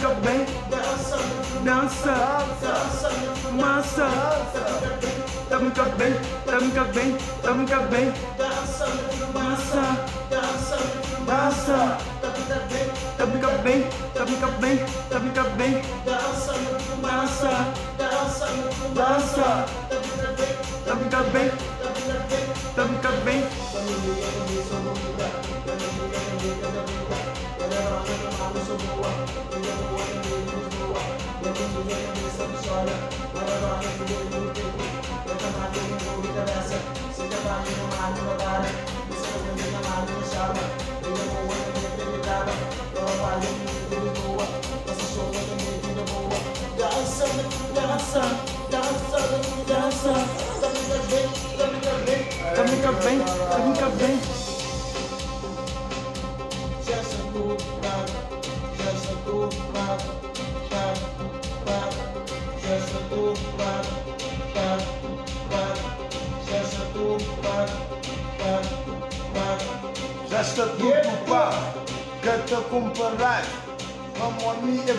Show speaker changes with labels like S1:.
S1: bem, dança, massa. Tamca bem, tamca bem, tamca bem, massa, dança. Tamca bem, tamca bem, tamca bem, massa, dança. Tamca bem, tamca bem. Tamca bem, tamca bem.
S2: Já está tudo pá, canta com parar. Vamos a mim é